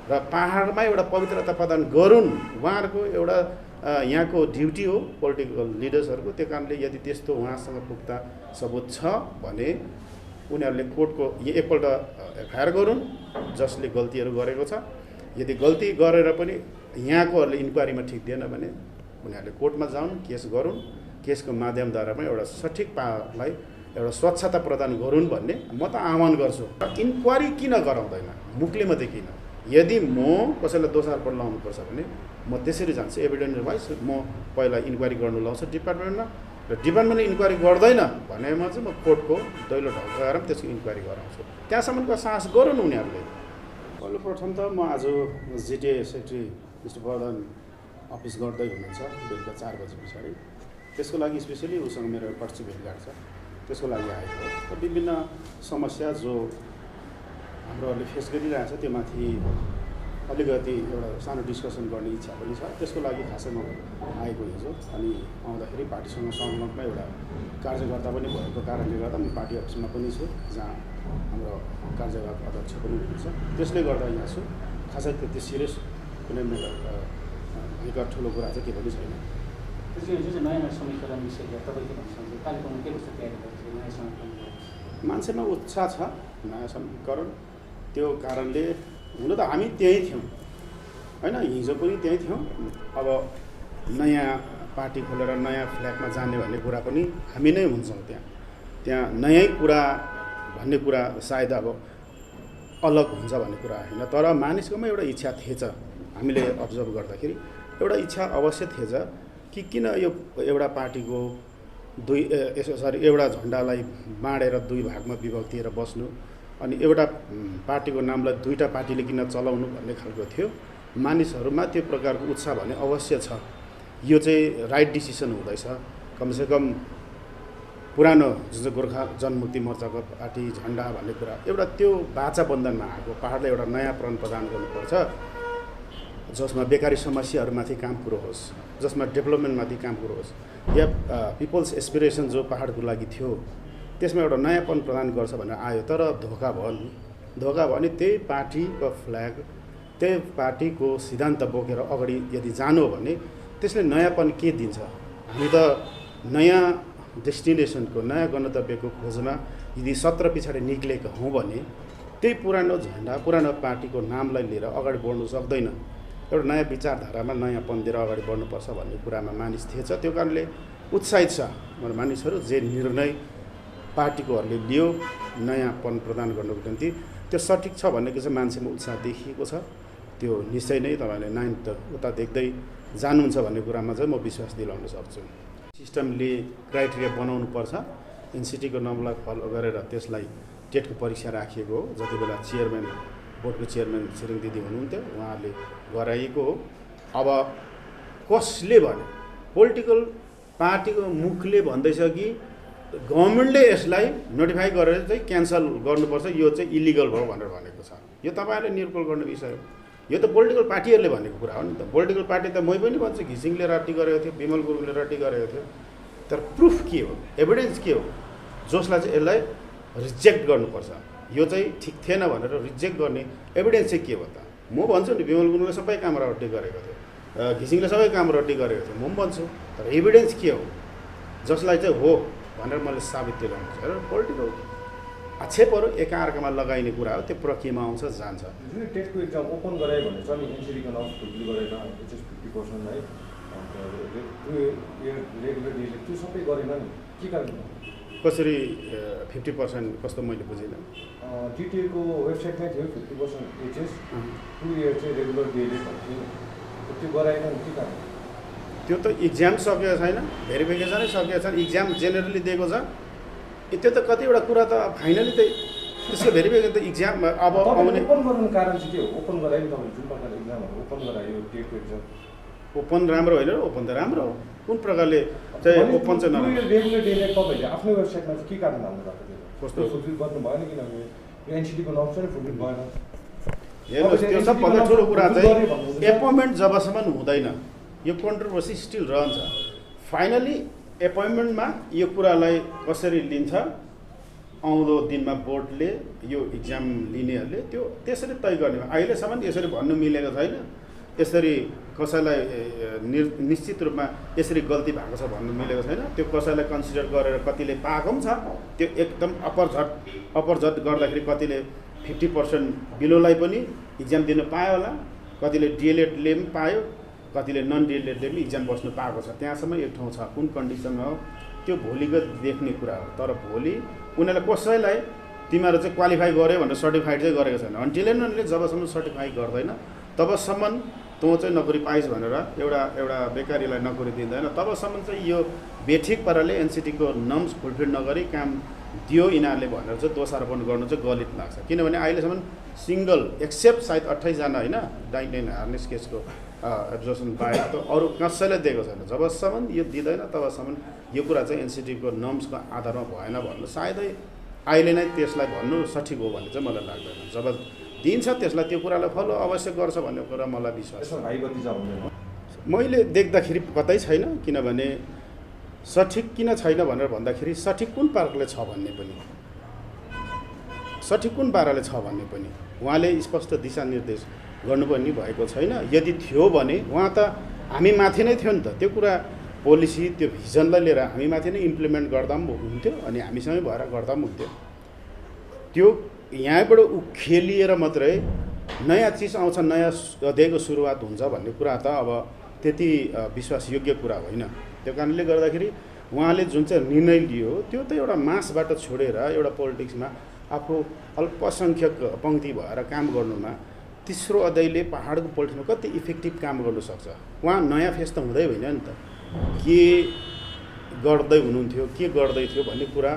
र पहाडमा एउटा पवित्रता प्रदान गरून् उहाँहरूको एउटा यहाँको ड्युटी हो पोलिटिकल लिडर्सहरूको। त्यो कारणले यदि त्यस्तो उहाँसँग पुख्ता सबुत छ भने उनीहरूले कोर्टको एकपल्ट एफआइआर गरून् जसले गल्तीहरू गरेको छ। यदि गल्ती गरेर पनि यहाँकोहरूले इन्क्वायरीमा ठिक दिएन भने उनीहरूले कोर्टमा जाउन्, केस गरून्, केसको माध्यमद्वारा पनि एउटा सठिक पालाई एउटा स्वच्छता प्रदान गरून् भन्ने म त आह्वान गर्छु। इन्क्वायरी किन गराउँदैन मुखले मात्रै किन? यदि म कसैलाई दोषारोपण लगाउनुपर्छ भने म त्यसरी जान्छु एभिडेन्स वाइज। म पहिला इन्क्वायरी गर्नु लाउँछु डिपार्टमेन्टमा, र डिपार्टमेन्टले इन्क्वायरी गर्दैन भनेमा चाहिँ म कोर्टको दैलो ढल्काएर पनि त्यसको इन्क्वायरी गराउँछु। त्यहाँसम्मको साहस गरून् उनीहरूले। पहिलोप्रथम त म आज जिटिए सेक्रेटरी मिस्टर वर्धन अफिस गर्दै हुनुहुन्छ बेलुका 4 बजे पछाडि। त्यसको लागि स्पेसली उसँग मेरो पर्सि भेटघाट छ, त्यसको लागि आएको हो। र विभिन्न समस्या जो हाम्रोहरूले फेस गरिरहेछ त्यो माथि अलिकति एउटा सानो डिस्कसन गर्ने इच्छा पनि छ। त्यसको लागि खासै म आएको हिजो। अनि आउँदाखेरि पार्टीसँग संलग्न एउटा कार्यकर्ता पनि भएको कारणले गर्दा म पार्टी अफिसमा पनि छु, जहाँ हाम्रो कार्यवाहक अध्यक्ष पनि हुनुहुन्छ। त्यसले गर्दा यहाँ छु। खासै त्यति सिरियस कुनै मेरो निकट ठुलो कुरा चाहिँ के पनि छैन। मान्छेमा उत्साह छ नयाँ समीकरण। त्यो कारणले हुन त हामी त्यहीँ थियौँ होइन, हिजो पनि त्यहीँ थियौँ। अब नयाँ पार्टी खोलेर नयाँ फ्ल्यागमा जाने भन्ने कुरा पनि हामी नै हुन्छौँ। त्यहाँ नयाँ कुरा भन्ने कुरा सायद अब अलग हुन्छ भन्ने कुरा होइन, तर मानिसकोमा एउटा इच्छा थिएछ। हामीले अब्जर्भ गर्दाखेरि एउटा इच्छा अवश्य थिएछ कि किन यो एउटा पार्टीको एउटा झन्डालाई बाँडेर 2 भागमा विभक्तिएर बस्नु, अनि एउटा पार्टीको नामलाई 2टा पार्टीले किन चलाउनु भन्ने खालको थियो। मानिसहरूमा त्यो प्रकारको उत्साह भने अवश्य छ। यो चाहिँ राइट डिसिसन हुँदैछ। कमसेकम पुरानो जुन चाहिँ गोर्खा जनमुक्ति मोर्चाको पार्टी झन्डा भन्ने कुरा एउटा त्यो बाचा बन्धनमा आएको। पहाडलाई एउटा नयाँ प्रण प्रदान गर्नुपर्छ जसमा बेकारी समस्याहरूमाथि काम कुरो होस्, जसमा डेभलपमेन्टमाथि काम कुरो होस्, या पिपल्स एस्पिरेसन जो पहाडको लागि थियो त्यसमा एउटा नयाँपन प्रदान गर्छ भनेर आयो। तर धोका भयो नि। धोका भयो नि त्यही पार्टीको फ्ल्याग, त्यही पार्टीको सिद्धान्त बोकेर अगाडि यदि जानु हो भने त्यसले नयाँपन के दिन्छ? हामी त नयाँ डेस्टिनेसनको, नयाँ गन्तव्यको खोजमा यदि 17 पछाडि निक्लेका हौँ भने त्यही पुरानो झन्डा, पुरानो पार्टीको नामलाई लिएर अगाडि बढ्नु सक्दैन। एउटा नयाँ विचारधारामा नयाँपन दिएर अगाडि बढ्नुपर्छ भन्ने कुरामा मानिस थिएछ। त्यो कारणले उत्साहित छ हाम्रो मानिसहरू। जे निर्णय पार्टीकोहरूले लियो नयाँपन प्रदान गर्नको निम्ति त्यो सठिक छ भन्नेको चाहिँ मान्छेमा उत्साह देखिएको छ। त्यो निश्चय नै तपाईँले 9th उता देख्दै जानुहुन्छ भन्ने कुरामा चाहिँ म विश्वास दिलाउन सक्छु। सिस्टमले क्राइटेरिया बनाउनु पर्छ। एनसिटीको नम्बरलाई फलो गरेर त्यसलाई टेटको परीक्षा राखिएको हो। जति बेला चेयरम्यान, बोर्डको चेयरम्यान छिरिङ दिदी हुनुहुन्थ्यो उहाँहरूले गराइएको हो। अब कसले भने पोलिटिकल पार्टीको मुखले भन्दैछ कि गभर्मेन्टले यसलाई नोटिफाई गरेर चाहिँ क्यान्सल गर्नुपर्छ, यो चाहिँ इलिगल भयो भनेर भनेको छ। यो तपाईँहरूले निर्कुल गर्ने विषय हो। यो त पोलिटिकल पार्टीहरूले भनेको कुरा हो नि त। पोलिटिकल पार्टी त मै पनि भन्छु घिसिङले रट्टी गरेको थियो, विमल गुरुङले रट्टी गरेको थियो। तर प्रुफ के हो, एभिडेन्स के हो जसलाई चाहिँ यसलाई रिजेक्ट गर्नुपर्छ? यो चाहिँ ठिक थिएन भनेर रिजेक्ट गर्ने एभिडेन्स चाहिँ के हो त? म भन्छु नि विमल गुरुङले सबै काम रट्टी गरेको थियो, घिसिङले सबै काम रट्टी गरेको थियो, म पनि भन्छु। तर एभिडेन्स के हो जसलाई चाहिँ हो भनेर मैले साबित दिलाउनु छ? र पोलिटिकल आक्षेपहरू एकाअर्कामा लगाइने कुरा हो। त्यो प्रक्रियामा आउँछ जान्छ। जुन टेटको एक्जाम ओपन गरायो भने चाहिँ अनि एनसिटीको नाम फुलफिल गरेन, एचएस 50% है, रेगुलर डेले त्यो सबै गरेन नि, के कारण? कसरी 50% कस्तो मैले बुझिनँ। जिटिएको वेबसाइटमै थियो 50% एचएस, 2 इयर चाहिँ रेगुलर डेले भन्थ्यो, त्यो गराएन नि, के कारण? त्यो त इक्जाम सकेको छैन, भेरिफिकेसनै सकेको छैन। इक्जाम जेनरली दिएको छ। त्यो त कतिवटा कुरा त फाइनली त त्यसको भेरिफिकेसन त इक्जाम अब आउने। ओपन गर्नु कारण चाहिँ के हो? ओपन गरायो तपाईँ जुन प्रकारले इक्जामहरू ओपन गरायो टेटको एक्जाम, ओपन राम्रो होइन र ओपन त राम्रो हो। कुन प्रकारले चाहिँ ओपन चाहिँ नराम्रो? रेगुलर डेले तपाईँले आफ्नो वेबसाइटमा चाहिँ के कारण हाल्नु भएको थियो? कस्तो फुलफिल गर्नु भएन किनभने यो एनसिटीको नाम चाहिँ फुलफिल भएन। हेर्नुहोस् त्यो सबभन्दा ठुलो कुरा चाहिँ एपोइन्टमेन्ट जबसम्म हुँदैन यो कन्ट्रोभर्सी स्टिल रहन्छ। फाइनली एपोइन्टमेन्टमा यो कुरालाई कसरी लिन्छ आउँदो दिनमा बोर्डले यो इक्जाम लिनेहरूले त्यो त्यसरी तय गर्ने हो। अहिलेसम्म यसरी भन्नु मिलेको छैन, यसरी कसैलाई निश्चित रूपमा यसरी गल्ती भएको छ भन्नु मिलेको छैन। त्यो कसैलाई कन्सिडर गरेर कतिले पाएको पनि छ, त्यो एकदम अपरझट गर्दाखेरि कतिले 50% बिलोलाई पनि इक्जाम दिन पायो होला, कतिले डिएलएडले पनि पायो, कतिले नन डिएलएडले पनि इक्जाम बस्नु पाएको छ। त्यहाँसम्म एक ठाउँ छ, कुन कन्डिसनमा हो त्यो भोलिगत देख्ने कुरा हो। तर भोलि उनीहरूले कसैलाई तिमीहरू चाहिँ क्वालिफाई गर्यो भनेर सर्टिफाइड चाहिँ गरेको छैन। अन्टिल एन्ड अनलेस जबसम्म सर्टिफाई गर्दैन तबसम्म तँ चाहिँ नोकरी पाइस् भनेर एउटा बेकारीलाई नोकरी दिँदैन। तबसम्म चाहिँ यो बेठिक पाराले एनसिटीको नर्म्स फुलफिल नगरी काम दियो यिनीहरूले भनेर चाहिँ दोषारोपण गर्नु चाहिँ गलत लाग्छ। किनभने अहिलेसम्म सिङ्गल एक्सेप्ट सायद 28 जना होइन डाइनाइन हार्नेस केसको एब्जर्सन बाहेक त अरू कसैले दिएको छैन। जबसम्म यो दिँदैन तबसम्म यो कुरा चाहिँ एनसिटीको नर्म्सको आधारमा भएन भन्नु सायदै अहिले नै त्यसलाई भन्नु सठिक हो भन्ने चाहिँ मलाई लाग्दैन। जब दिन्छ त्यसलाई त्यो कुरालाई फलो अवश्य गर्छ भन्ने कुरा मलाई विश्वास छ। मैले देख्दाखेरि कतै छैन, किनभने सठिक किन छैन भनेर भन्दाखेरि सठिक कुन पाराले छ भन्ने पनि उहाँले स्पष्ट दिशानिर्देश गर्नुपर्ने भएको छैन। यदि थियो भने उहाँ त हामी माथि नै थियो नि त, त्यो कुरा पोलिसी त्यो भिजनलाई लिएर हामी माथि नै इम्प्लिमेन्ट गर्दा पनि हुन्थ्यो अनि हामीसँगै भएर गर्दा पनि हुन्थ्यो। त्यो यहाँबाट खेलिएर मात्रै नयाँ चिज आउँछ, नयाँ अध्यायको सुरुवात हुन्छ भन्ने कुरा त अब त्यति विश्वासयोग्य कुरा होइन। त्यो कारणले गर्दाखेरि उहाँले जुन चाहिँ निर्णय लियो त्यो त एउटा मासबाट छोडेर एउटा पोलिटिक्समा आफू अल्पसङ्ख्यक पङ्क्ति भएर काम गर्नुमा तेस्रो अध्यायले पहाडको पोलिटिक्समा कति इफेक्टिभ काम गर्नु सक्छ। उहाँ नयाँ फेस त हुँदै होइन नि त, के गर्दै हुनुहुन्थ्यो के गर्दै थियो भन्ने कुरा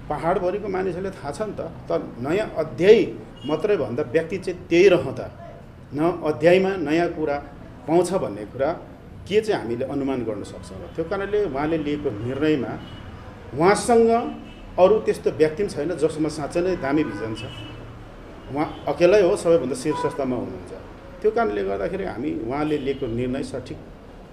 पहाडभरिको मानिसहरूले थाहा छ नि त। तर नयाँ अध्याय मात्रै भन्दा व्यक्ति चाहिँ त्यही रहँदा न अध्यायमा नयाँ कुरा पाउँछ भन्ने कुरा के चाहिँ हामीले अनुमान गर्न सक्छौँ। त्यो कारणले उहाँले लिएको निर्णयमा उहाँसँग अरू त्यस्तो व्यक्ति पनि छैन जसमा साँच्चै नै दामी भिजन छ। उहाँ अकेलै हो सबैभन्दा शीर्षस्थमा हुनुहुन्छ। त्यो कारणले गर्दाखेरि हामी उहाँले लिएको निर्णय सठिक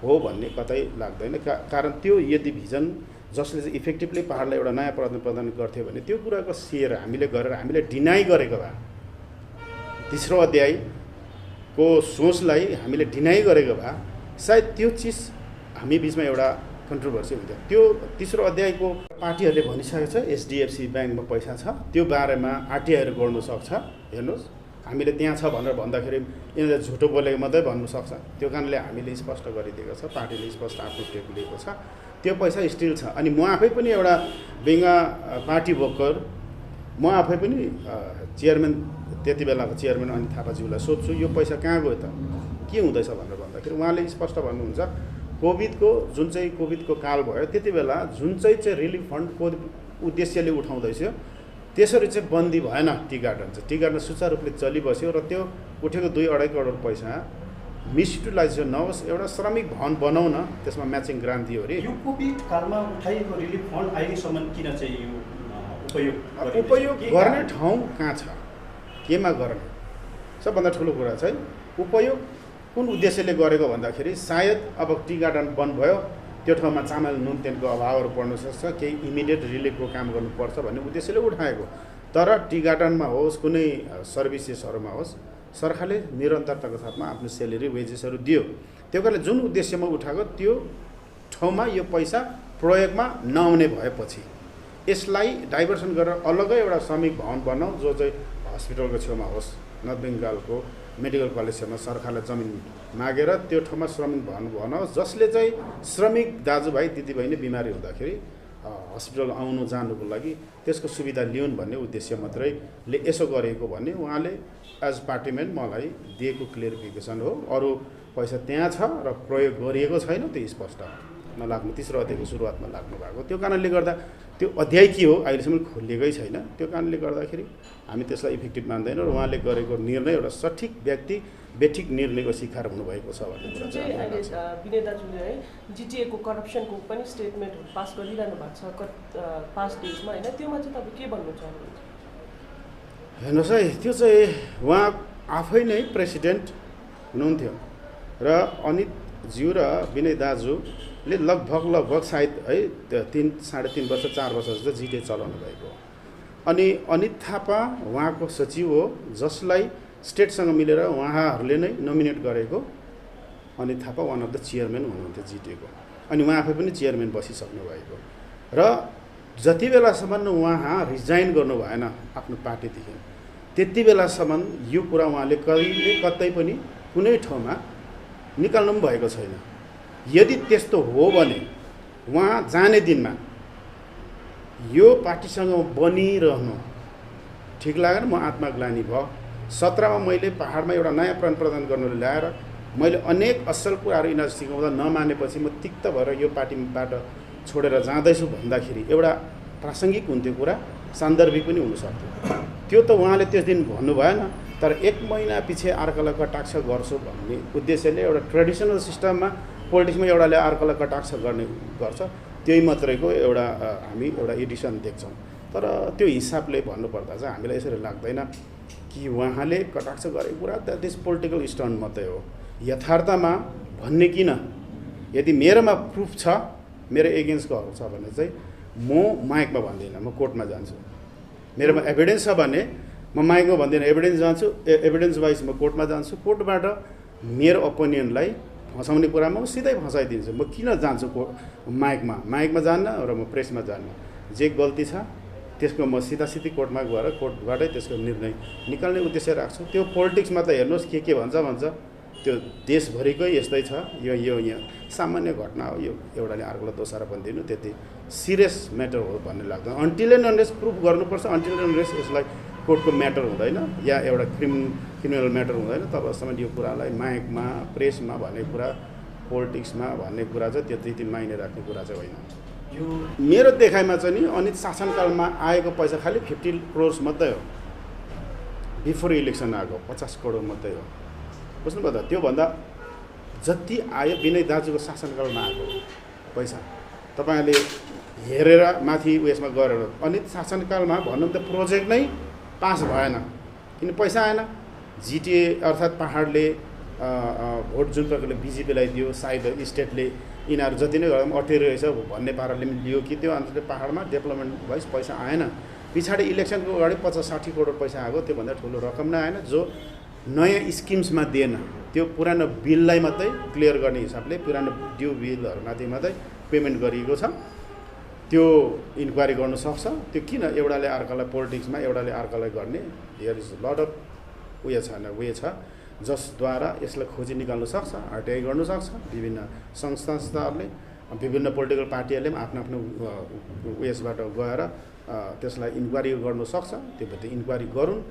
हो भन्ने कतै लाग्दैन। कारण त्यो यदि भिजन जसले चाहिँ इफेक्टिभली पहाडलाई एउटा नयाँ प्रदान गर्थ्यो भने त्यो कुराको सेयर हामीले गरेर हामीले डिनाइ गरेको भए, तेस्रो अध्यायको सोचलाई हामीले डिनाइ गरेको भए सायद त्यो चिज हामी बिचमा एउटा कन्ट्रोभर्सी हुन्थ्यो। त्यो तेस्रो अध्यायको पार्टीहरूले भनिसकेको छ एचडिएफसी ब्याङ्कमा पैसा छ, त्यो बारेमा आरटिआईहरू गर्नु सक्छ। हेर्नुहोस् हामीले त्यहाँ छ भनेर भन्दाखेरि यिनीहरूले झुटो बोलेको मात्रै भन्नु सक्छ। त्यो कारणले हामीले स्पष्ट गरिदिएको छ, पार्टीले स्पष्ट आफ्नो स्टेप लिएको छ, त्यो पैसा स्टिल छ। अनि म आफै पनि एउटा बेङ्गा पार्टी वर्कर, म आफै पनि चेयरम्यान, त्यति बेलाको चेयरम्यान अनि थापाज्यूलाई सोध्छु यो पैसा कहाँ गयो त, के हुँदैछ भनेर भन्दाखेरि उहाँले स्पष्ट भन्नुहुन्छ कोभिडको काल भयो त्यति बेला जुन चाहिँ रिलिफ फन्डको उद्देश्यले उठाउँदैछ त्यसरी चाहिँ बन्दी भएन। टी गार्डन सुचारू रूपले चलिबस्यो र त्यो उठेको 2-2.5 करोड पैसा मिसयुटिलाइजेसन नहोस्, एउटा श्रमिक भवन बनाउन त्यसमा म्याचिङ ग्रान्ट दियो अरे। यो कोभिड कालमा उठाइएको रिलिफ फन्ड अहिलेसम्म किन चाहिँ यो उपयोग गर्ने ठाउँ कहाँ छ, केमा गर्ने? सबभन्दा ठुलो कुरा चाहिँ उपयोग कुन उद्देश्यले गरेको भन्दाखेरि सायद अब टी गार्डन बन्द भयो, त्यो ठाउँमा चामल नुन तेलको अभावहरू पर्न सक्छ, केही इमिडिएट रिलिफको काम गर्नुपर्छ भन्ने उद्देश्यले उठाएको। तर टी गार्डनमा होस् कुनै सर्भिसेसहरूमा होस् सरकारले निरन्तरताको साथमा आफ्नो सेलेरी वेजेसहरू दियो। त्यो कारणले जुन उद्देश्यमा उठाएको त्यो ठाउँमा यो पैसा प्रयोगमा नआउने भएपछि यसलाई डाइभर्सन गरेर अलग्गै एउटा श्रमिक भवन बनाऊ जो चाहिँ हस्पिटलको छेउमा होस्, नर्थ बेङ्गालको मेडिकल कलेज छेउमा सरकारले जमिन मागेर त्यो ठाउँमा श्रमिक भवन बनाओस्, जसले चाहिँ श्रमिक दाजुभाइ दिदीबहिनी बिमारी हुँदाखेरि हस्पिटल आउनु जानुको लागि त्यसको सुविधा लिउन् भन्ने उद्देश्य मात्रैले यसो गरेको भन्ने उहाँले एज पार्टीमेन मलाई दिएको क्लियरिफिकेसन हो। अरू पैसा त्यहाँ छ र प्रयोग गरिएको छैन त्यो स्पष्ट नलाग्नु, तेस्रो अध्यायको सुरुवातमा लाग्नु भएको। त्यो कारणले गर्दा त्यो अध्याय के हो अहिलेसम्म खोलिएकै छैन। त्यो कारणले गर्दाखेरि हामी त्यसलाई इफेक्टिभ मान्दैनौँ र उहाँले गरेको निर्णय एउटा सठिक बेठिक निर्णयको शिकार हुनुभएको छ भन्ने कुरा चाहिँ अहिले विनय दाजुले है जिटिएको करप्सनको पनि स्टेटमेन्ट पास गरिरहनु भएको छ पास्ट डेजमा होइन, त्योमा चाहिँ तपाईँ के भन्नु चाहनुहुन्छ? हेर्नुहोस् है, त्यो चाहिँ उहाँ आफै नै प्रेसिडेन्ट हुनुहुन्थ्यो र अनितज्यू र विनय दाजुले लगभग सायद है 3-3.5 वर्ष 4 वर्ष जस्तो जिटिए चलाउनु भएको। अनि अनित थापा उहाँको सचिव हो, जसलाई स्टेटसँग मिलेर उहाँहरूले नै नोमिनेट गरेको Anit Thapa one of the chairman हुनुहुन्थ्यो जिटिएको। अनि उहाँ आफै पनि चेयरम्यान बसिसक्नु भएको र जति बेलासम्म उहाँ रिजाइन गर्नु भएन आफ्नो पार्टीदेखि त्यति बेलासम्म यो कुरा उहाँले कहिले कतै पनि कुनै ठाउँमा निकाल्नु पनि भएको छैन। यदि त्यस्तो हो भने उहाँ जाने दिनमा यो पार्टीसँग बनिरहनु ठिक लागेन। म आत्मग्लानी भयो। 17 मा मैले पहाडमा एउटा नयाँ प्राण प्रदान गर्नुले ल्याएर मैले अनेक असल कुराहरू यिनीहरू सिकाउँदा नमानेपछि म तिक्त भएर यो पार्टीबाट छोडेर जाँदैछु भन्दाखेरि एउटा प्रासङ्गिक हुन्थ्यो कुरा, सान्दर्भिक पनि हुनसक्थ्यो। त्यो त उहाँले त्यस दिन भन्नु भएन, तर 1 महिना पछि अर्कालाई कटाक्ष गर्छु भन्ने उद्देश्यले एउटा ट्रेडिसनल सिस्टममा पोलिटिक्समा एउटाले अर्कालाई कटाक्ष गर्छ, त्यही मात्रैको एउटा हामी एउटा एडिसन देख्छौँ। तर त्यो हिसाबले भन्नुपर्दा चाहिँ हामीलाई यसरी लाग्दैन कि उहाँले कटाक्ष गरेको कुरा द्याट इज पोलिटिकल स्टन्ट मात्रै हो। यथार्थमा भन्ने किन, यदि मेरोमा प्रुफ छ, मेरो एगेन्स्टको छ भने चाहिँ म माइकमा भन्दिनँ, म कोर्टमा जान्छु। मेरोमा एभिडेन्स छ भने म माइकमा भन्दिनँ, एभिडेन्स जान्छु, एभिडेन्स वाइज म कोर्टमा जान्छु। कोर्टबाट मेरो ओपिनियनलाई फसाउने कुरामा म सिधै फसाइदिन्छु। म किन जान्छु माइकमा जान्न र म प्रेसमा जान्न। जे गल्ती छ त्यसको म सिधासिधी कोर्टमा गएर कोर्टबाटै त्यसको निर्णय निकाल्ने उद्देश्य राख्छु। त्यो पोलिटिक्समा त हेर्नुहोस् के भन्छ त्यो देशभरिकै यस्तै छ। यो यहाँ सामान्य घटना हो। यो एउटाले अर्कोलाई दोषारोपण दिनु त्यति सिरियस म्याटर हो भन्ने लाग्दैन। अन्टिल एन्ड अनलेस प्रुफ गर्नुपर्छ, अन्टिल एन्ड अनलेस यसलाई कोर्टको म्याटर हुँदैन या एउटा क्रिमिनल म्याटर हुँदैन, तबसम्म यो कुरालाई माइकमा प्रेसमा भन्ने कुरा, पोलिटिक्समा भन्ने कुरा चाहिँ त्यति मायने राख्ने कुरा चाहिँ होइन। यो मेरो देखाइमा चाहिँ नि अनित शासनकालमा आएको पैसा खालि 50 करोड मात्रै हो। बिफोर इलेक्सन आएको 50 करोड मात्रै हो। बुझ्नुभयो त? त्योभन्दा जति आयो विनय दाजुको शासनकालमा आएको पैसा तपाईँहरूले हेरेर माथि उयसमा गरेर, अनित शासनकालमा भनौँ त प्रोजेक्ट नै पास भएन, किन पैसा आएन। जिटिए अर्थात् पहाडले भोट जुन प्रकारले बिजेपीलाई दियो, सायद स्टेटले यिनीहरू जति नै गर्दा पनि अटेरिरहेछ भन्ने पाराले पनि लियो कि त्यो अनुसारले पहाडमा डेभलपमेन्ट वाइज पैसा आएन। पछाडि इलेक्सनको अगाडि 50-60 करोड पैसा आएको, त्योभन्दा ठुलो रकम नै आएन, जो नयाँ स्किम्समा दिएन। त्यो पुरानो बिललाई मात्रै क्लियर गर्ने हिसाबले पुरानो ड्यू बिलहरूमाथि मात्रै पेमेन्ट गरिएको छ। त्यो इन्क्वायरी गर्नु सक्छ। त्यो किन एउटाले अर्कालाई पोलिटिक्समा एउटाले अर्कालाई गर्ने, here is lot of way छ जसद्वारा यसलाई खोजी निकाल्नु सक्छ, आरटिआई गर्नु सक्छ। विभिन्न संस्थाहरूले, विभिन्न पोलिटिकल पार्टीहरूले पनि आफ्नो उयसबाट गएर त्यसलाई इन्क्वायरी गर्नु सक्छ। त्यो भएर इन्क्वायरी गरून्।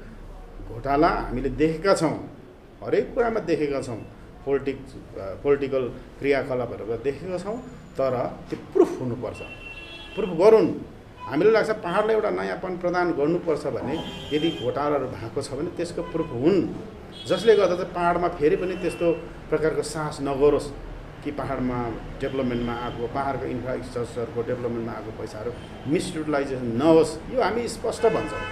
घोटाला हामीले देखेका छौँ, हरेक कुरामा देखेका छौँ, पोलिटिकल क्रियाकलापहरू देखेका छौँ, तर त्यो प्रुफ हुनुपर्छ। प्रुफ गरून्। हामीलाई लाग्छ पहाडलाई एउटा नयाँपन प्रदान गर्नुपर्छ भने यदि घोटालाहरू भएको छ भने त्यसको प्रुफ हुन्, जसले गर्दा चाहिँ पहाडमा फेरि पनि त्यस्तो प्रकारको साहस नगरोस् कि पहाडमा डेभलपमेन्टमा आएको, पहाडको इन्फ्रास्ट्रक्चरको डेभलपमेन्टमा आएको पैसाहरू मिसयुटिलाइजेसन नहोस्। यो हामी स्पष्ट भन्छौँ।